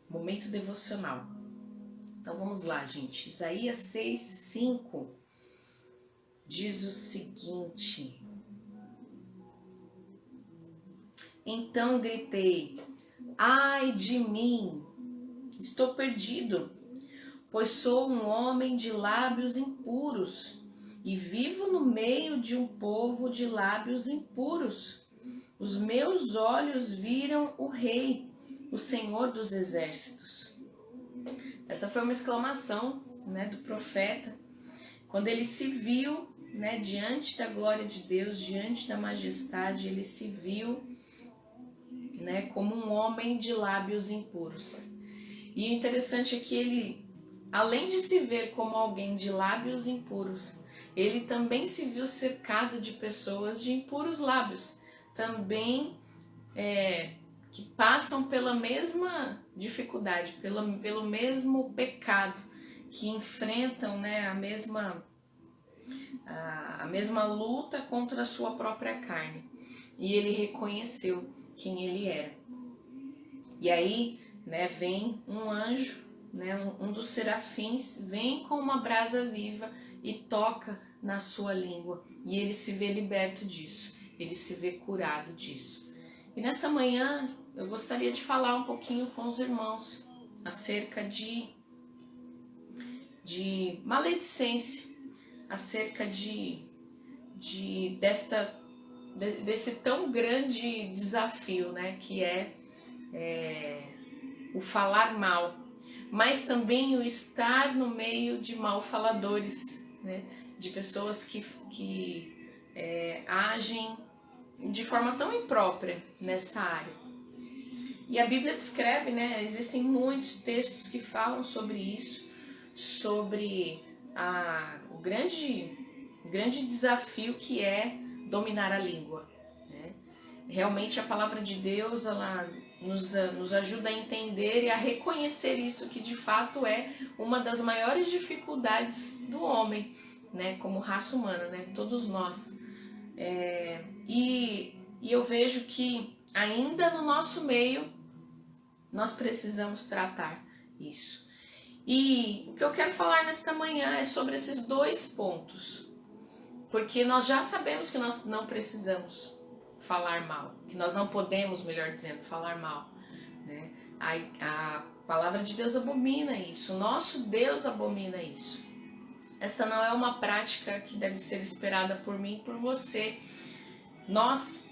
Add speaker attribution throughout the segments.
Speaker 1: Momento devocional. Então vamos lá, gente. Isaías 6:5 diz o seguinte: Então gritei, ai de mim, estou perdido, pois sou um homem de lábios impuros e vivo no meio de um povo de lábios impuros. Os meus olhos viram o Rei, o Senhor dos Exércitos. Essa foi uma exclamação, do profeta, quando ele se viu, diante da glória de Deus, diante da majestade, ele se viu, como um homem de lábios impuros. E o interessante é que ele, além de se ver como alguém de lábios impuros, ele também se viu cercado de pessoas de impuros lábios, também que passam pela mesma dificuldade, pelo mesmo pecado, que enfrentam a mesma luta contra a sua própria carne. E ele reconheceu quem ele era. E aí, vem um anjo, um dos serafins, vem com uma brasa viva e toca na sua língua. E ele se vê liberto disso, ele se vê curado disso. E nesta manhã eu gostaria de falar um pouquinho com os irmãos acerca de maledicência, acerca desse tão grande desafio, que é o falar mal, mas também o estar no meio de malfaladores, de pessoas que agem de forma tão imprópria nessa área. E a Bíblia descreve, existem muitos textos que falam sobre isso, sobre o grande desafio que é dominar a língua. Realmente a palavra de Deus, ela nos ajuda a entender e a reconhecer isso, que de fato é uma das maiores dificuldades do homem, como raça humana, todos nós. E eu vejo que ainda no nosso meio nós precisamos tratar isso. E o que eu quero falar nesta manhã é sobre esses dois pontos, porque nós já sabemos que nós não precisamos falar mal, que nós não podemos, melhor dizendo, falar mal. A palavra de Deus abomina isso, o nosso Deus abomina isso. Esta não é uma prática que deve ser esperada por mim e por você. Nós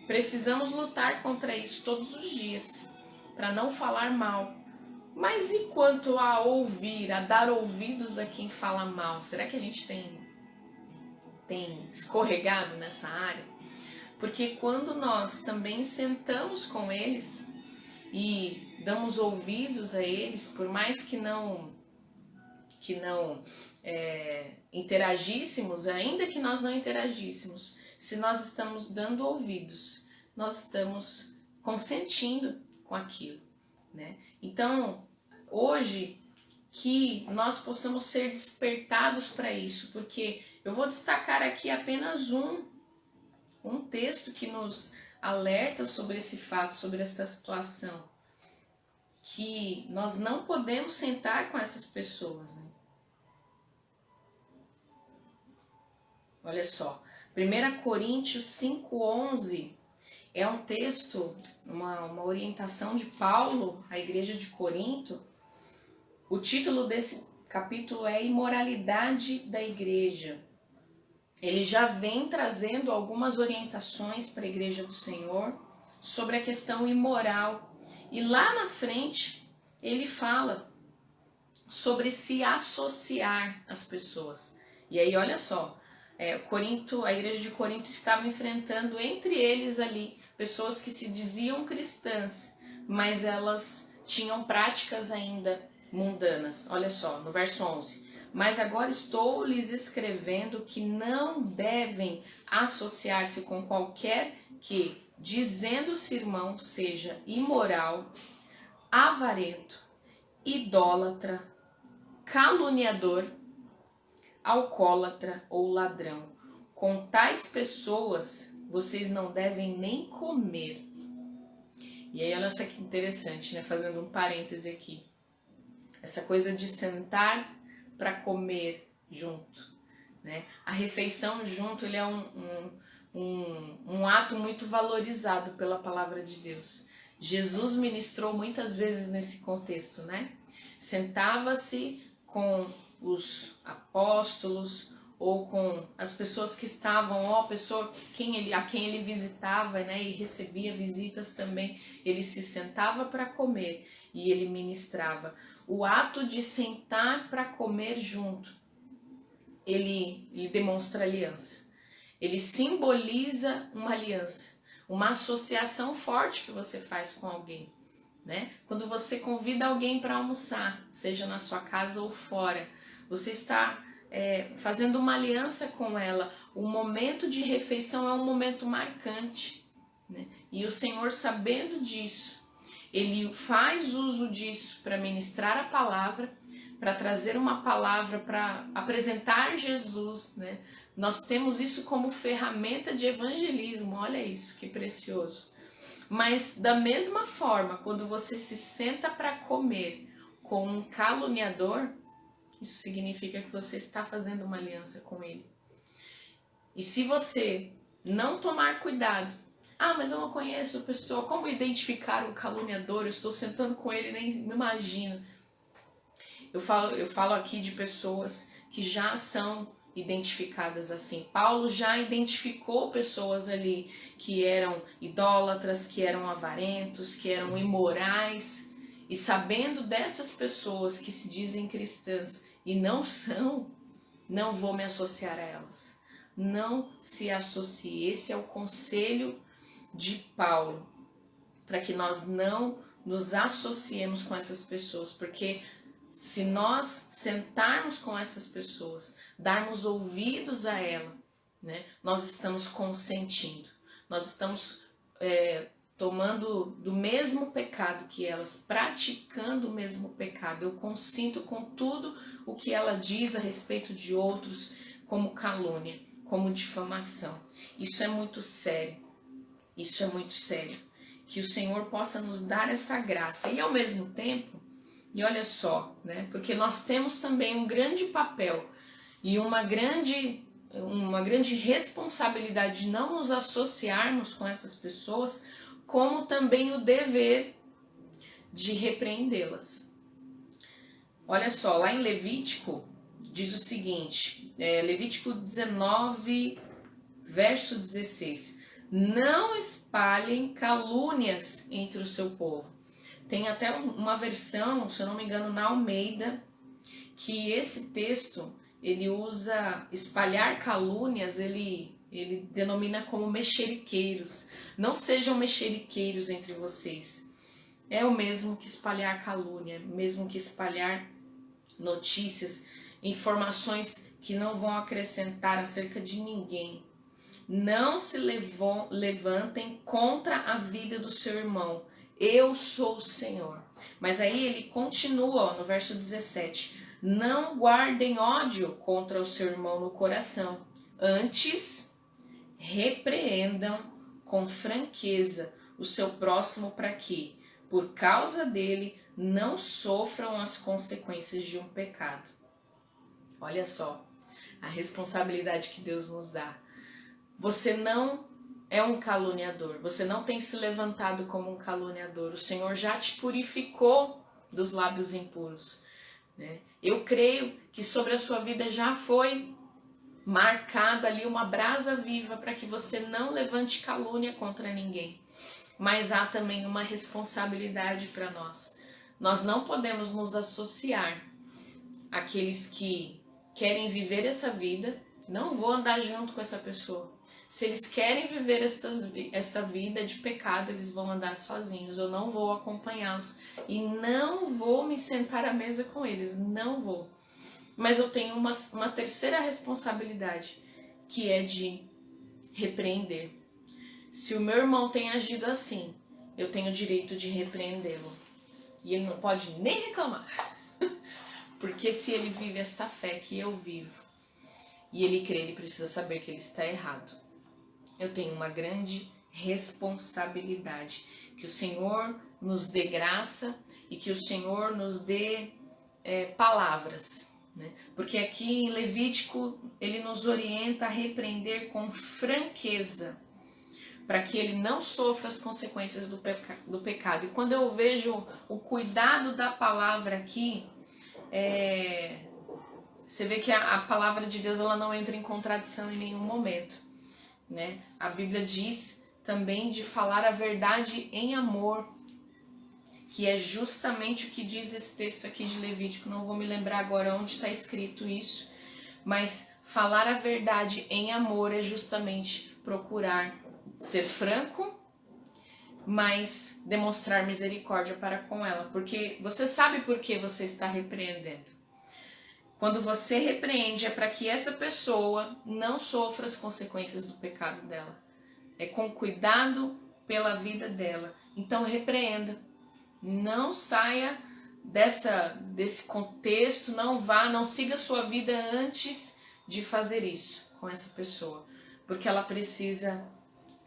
Speaker 1: precisamos lutar contra isso todos os dias, para não falar mal. Mas e quanto a ouvir, a dar ouvidos a quem fala mal? Será que a gente tem escorregado nessa área? Porque quando nós também sentamos com eles e damos ouvidos a eles, por mais que não interagíssemos, ainda que nós não interagíssemos, se nós estamos dando ouvidos, nós estamos consentindo com aquilo. Então, hoje, que nós possamos ser despertados para isso, porque eu vou destacar aqui apenas um texto que nos alerta sobre esse fato, sobre essa situação, que nós não podemos sentar com essas pessoas. Olha só, 1 Coríntios 5:11 é um texto, uma orientação de Paulo à igreja de Corinto. O título desse capítulo é Imoralidade da Igreja. Ele já vem trazendo algumas orientações para a igreja do Senhor sobre a questão imoral. E lá na frente ele fala sobre se associar às pessoas. E aí olha só, a igreja de Corinto estava enfrentando entre eles ali pessoas que se diziam cristãs, mas elas tinham práticas ainda mundanas. Olha só, no verso 11. Mas agora estou lhes escrevendo que não devem associar-se com qualquer que, dizendo-se irmão, seja imoral, avarento, idólatra, caluniador, alcoólatra ou ladrão. Com tais pessoas vocês não devem nem comer. E aí olha só que interessante, né? Fazendo um parêntese aqui. Essa coisa de sentar para comer junto, né? A refeição junto, ele é um ato muito valorizado pela palavra de Deus. Jesus ministrou muitas vezes nesse contexto, né? Sentava-se com os apóstolos ou com as pessoas que estavam, ou a pessoa a quem ele visitava, né? E recebia visitas também. Ele se sentava para comer e ele ministrava. O ato de sentar para comer junto, ele demonstra aliança. Ele simboliza uma aliança, uma associação forte que você faz com alguém, né? Quando você convida alguém para almoçar, seja na sua casa ou fora, você está fazendo uma aliança com ela. O momento de refeição é um momento marcante, né? E o Senhor, sabendo disso, Ele faz uso disso para ministrar a palavra, para trazer uma palavra, para apresentar Jesus, né? Nós temos isso como ferramenta de evangelismo, olha isso, que precioso. Mas da mesma forma, quando você se senta para comer com um caluniador, isso significa que você está fazendo uma aliança com ele. E se você não tomar cuidado, mas eu não conheço a pessoa, como identificar um caluniador? Eu estou sentando com ele, nem me imagino. Eu falo aqui de pessoas que já são identificadas assim. Paulo já identificou pessoas ali que eram idólatras, que eram avarentos, que eram imorais. E sabendo dessas pessoas que se dizem cristãs e não são, não vou me associar a elas. Não se associe. Esse é o conselho de Paulo, para que nós não nos associemos com essas pessoas, porque se nós sentarmos com essas pessoas, darmos ouvidos a ela, né, nós estamos consentindo, nós estamos tomando do mesmo pecado que elas, praticando o mesmo pecado. Eu consinto com tudo o que ela diz a respeito de outros, como calúnia, como difamação. Isso é muito sério, isso é muito sério. Que o Senhor possa nos dar essa graça e ao mesmo tempo, e olha só, né? Porque nós temos também um grande papel e uma grande responsabilidade de não nos associarmos com essas pessoas, como também o dever de repreendê-las. Olha só, lá em Levítico diz o seguinte, Levítico 19, verso 16: não espalhem calúnias entre o seu povo. Tem até uma versão, se eu não me engano, na Almeida, que esse texto, ele usa espalhar calúnias, ele denomina como mexeriqueiros. Não sejam mexeriqueiros entre vocês. É o mesmo que espalhar calúnia, mesmo que espalhar notícias, informações que não vão acrescentar acerca de ninguém. Não se levantem contra a vida do seu irmão. Eu sou o Senhor. Mas aí ele continua no verso 17. Não guardem ódio contra o seu irmão no coração. Antes, repreendam com franqueza o seu próximo para que, por causa dele, não sofram as consequências de um pecado. Olha só a responsabilidade que Deus nos dá. Você não é um caluniador, você não tem se levantado como um caluniador. O Senhor já te purificou dos lábios impuros, né? Eu creio que sobre a sua vida já foi marcado ali uma brasa viva para que você não levante calúnia contra ninguém. Mas há também uma responsabilidade para nós. Nós não podemos nos associar àqueles que querem viver essa vida. Não vou andar junto com essa pessoa. Se eles querem viver essa vida de pecado, eles vão andar sozinhos. Eu não vou acompanhá-los e não vou me sentar à mesa com eles. Não vou. Mas eu tenho uma terceira responsabilidade, que é de repreender. Se o meu irmão tem agido assim, eu tenho o direito de repreendê-lo. E ele não pode nem reclamar. Porque se ele vive esta fé que eu vivo, e ele crê, ele precisa saber que ele está errado. Eu tenho uma grande responsabilidade. Que o Senhor nos dê graça e que o Senhor nos dê palavras, né? Porque aqui em Levítico ele nos orienta a repreender com franqueza, para que ele não sofra as consequências do pecado. E quando eu vejo o cuidado da palavra aqui, você vê que a palavra de Deus ela não entra em contradição em nenhum momento, né? A Bíblia diz também de falar a verdade em amor, que é justamente o que diz esse texto aqui de Levítico. Não vou me lembrar agora onde está escrito isso, mas falar a verdade em amor é justamente procurar ser franco, mas demonstrar misericórdia para com ela, porque você sabe por que você está repreendendo. Quando você repreende é para que essa pessoa não sofra as consequências do pecado dela. É com cuidado pela vida dela. Então repreenda. Não saia desse contexto, não siga a sua vida antes de fazer isso com essa pessoa. Porque ela precisa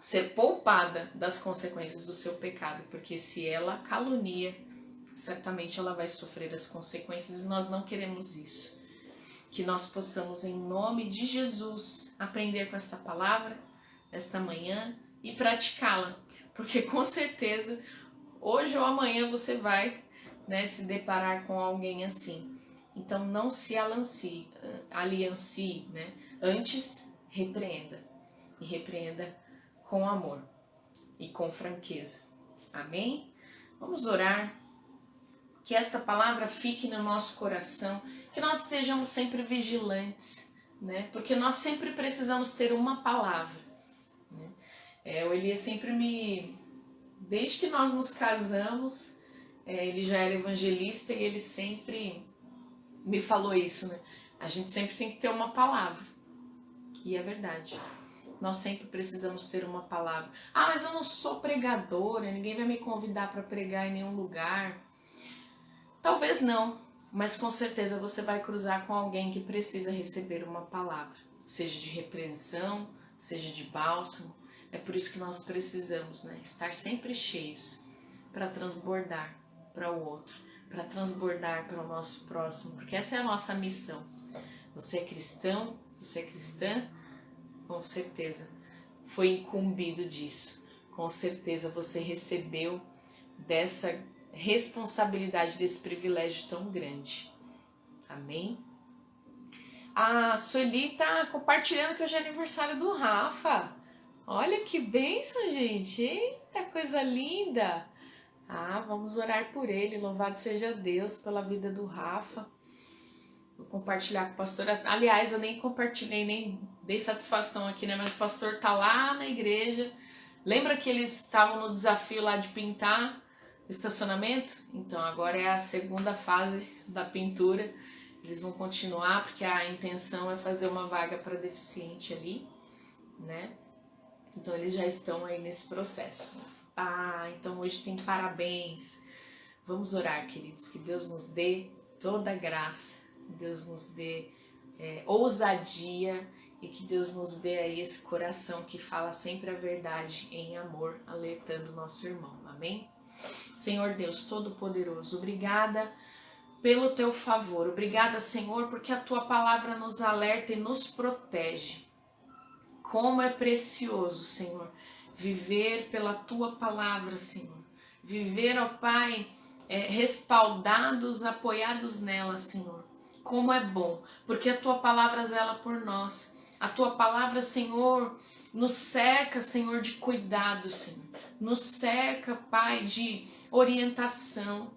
Speaker 1: ser poupada das consequências do seu pecado. Porque se ela calunia, certamente ela vai sofrer as consequências e nós não queremos isso. Que nós possamos, em nome de Jesus, aprender com esta palavra, esta manhã e praticá-la. Porque com certeza, hoje ou amanhã você vai, né, se deparar com alguém assim. Então não se aliancie, né? Antes, repreenda. E repreenda com amor e com franqueza. Amém? Vamos orar. Que esta palavra fique no nosso coração, que nós estejamos sempre vigilantes, né? Porque nós sempre precisamos ter uma palavra, né? O Elias sempre desde que nós nos casamos, ele já era evangelista e ele sempre me falou isso, né? A gente sempre tem que ter uma palavra. E é verdade. Nós sempre precisamos ter uma palavra. Ah, mas eu não sou pregadora, ninguém vai me convidar para pregar em nenhum lugar. Talvez não, mas com certeza você vai cruzar com alguém que precisa receber uma palavra, seja de repreensão, seja de bálsamo. É por isso que nós precisamos, né, estar sempre cheios para transbordar para o outro, para transbordar para o nosso próximo, porque essa é a nossa missão. Você é cristão, você é cristã, com certeza foi incumbido disso, com certeza você recebeu dessa responsabilidade, desse privilégio tão grande. Amém? A Sueli tá compartilhando que hoje é aniversário do Rafa. Olha que bênção, gente. Eita, coisa linda. Vamos orar por ele. Louvado seja Deus pela vida do Rafa. Vou compartilhar com o pastor. Aliás, eu nem compartilhei, nem dei satisfação aqui, né? Mas o pastor tá lá na igreja. Lembra que eles estavam no desafio lá de pintar o estacionamento? Então agora é a segunda fase da pintura. Eles vão continuar porque a intenção é fazer uma vaga para deficiente ali, né? Então eles já estão aí nesse processo. Então hoje tem parabéns. Vamos orar, queridos, que Deus nos dê toda a graça, que Deus nos dê ousadia e que Deus nos dê aí esse coração que fala sempre a verdade em amor, alertando o nosso irmão. Amém? Senhor Deus Todo-Poderoso, obrigada pelo teu favor. Obrigada, Senhor, porque a tua palavra nos alerta e nos protege. Como é precioso, Senhor, viver pela tua palavra, Senhor. Viver, ó Pai, respaldados, apoiados nela, Senhor. Como é bom, porque a tua palavra zela por nós. A tua palavra, Senhor, nos cerca, Senhor, de cuidado, Senhor. Nos cerca, Pai, de orientação,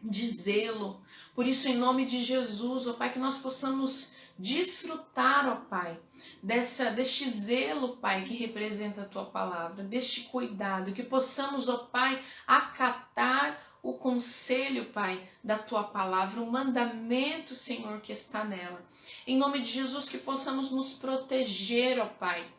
Speaker 1: de zelo. Por isso, em nome de Jesus, ó Pai, que nós possamos desfrutar, ó Pai, deste zelo, Pai, que representa a tua palavra, deste cuidado, que possamos, ó Pai, acatar o conselho, Pai, da tua palavra, o mandamento, Senhor, que está nela. Em nome de Jesus, que possamos nos proteger, ó Pai,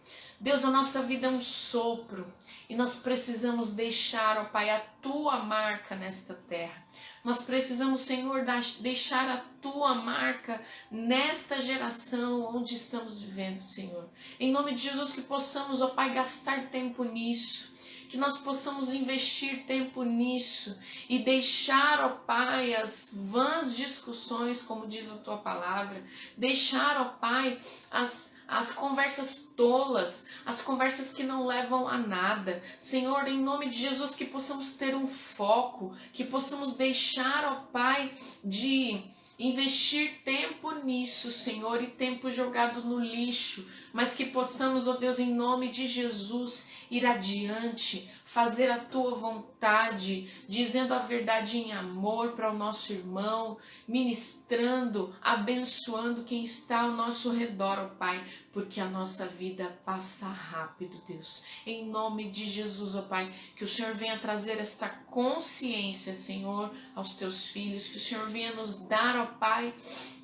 Speaker 1: Deus, a nossa vida é um sopro e nós precisamos deixar, ó Pai, a tua marca nesta terra. Nós precisamos, Senhor, deixar a tua marca nesta geração onde estamos vivendo, Senhor. Em nome de Jesus, que possamos, ó Pai, gastar tempo nisso. Que nós possamos investir tempo nisso e deixar, ó Pai, as vãs discussões, como diz a tua palavra, deixar, ó Pai, as conversas tolas, as conversas que não levam a nada. Senhor, em nome de Jesus, que possamos ter um foco, que possamos deixar, ó Pai, de investir tempo nisso, Senhor, e tempo jogado no lixo, mas que possamos, ó Deus, em nome de Jesus, ir adiante, fazer a tua vontade, dizendo a verdade em amor para o nosso irmão, ministrando, abençoando quem está ao nosso redor, ó Pai, porque a nossa vida passa rápido, Deus. Em nome de Jesus, ó Pai, que o Senhor venha trazer esta consciência, Senhor, aos teus filhos, que o Senhor venha nos dar, ó Pai,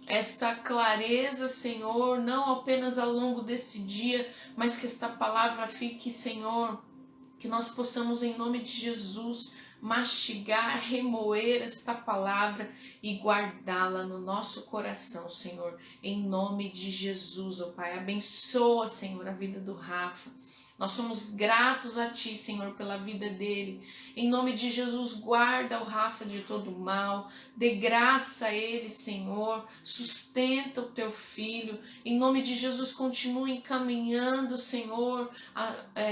Speaker 1: esta clareza, Senhor, não apenas ao longo desse dia, mas que esta palavra fique, Senhor, que nós possamos, em nome de Jesus, mastigar, remoer esta palavra e guardá-la no nosso coração, Senhor, em nome de Jesus, ó Pai. Abençoa, Senhor, a vida do Rafa. Nós somos gratos a Ti, Senhor, pela vida dele. Em nome de Jesus, guarda o Rafa de todo mal. Dê graça a ele, Senhor. Sustenta o Teu filho. Em nome de Jesus, continue encaminhando, Senhor,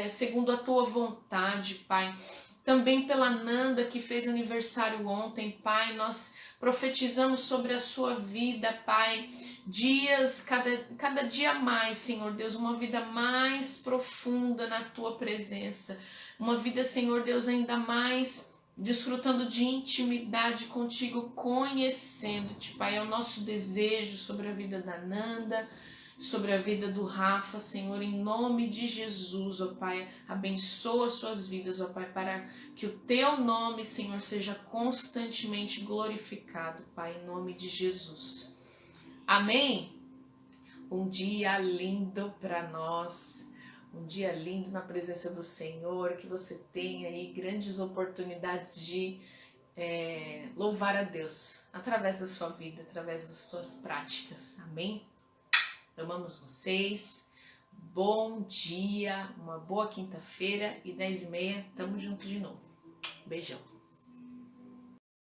Speaker 1: segundo a Tua vontade, Pai. Também pela Nanda, que fez aniversário ontem, Pai, nós profetizamos sobre a sua vida, Pai, dias, cada dia mais, Senhor Deus, uma vida mais profunda na Tua presença, uma vida, Senhor Deus, ainda mais desfrutando de intimidade contigo, conhecendo-te, Pai, é o nosso desejo sobre a vida da Nanda, sobre a vida do Rafa, Senhor, em nome de Jesus, ó Pai, abençoa suas vidas, ó Pai, para que o Teu nome, Senhor, seja constantemente glorificado, Pai, em nome de Jesus. Amém? Um dia lindo para nós, um dia lindo na presença do Senhor, que você tenha aí grandes oportunidades de louvar a Deus através da sua vida, através das suas práticas. Amém? Amamos vocês, bom dia, uma boa quinta-feira e 10h30, tamo junto de novo. Beijão.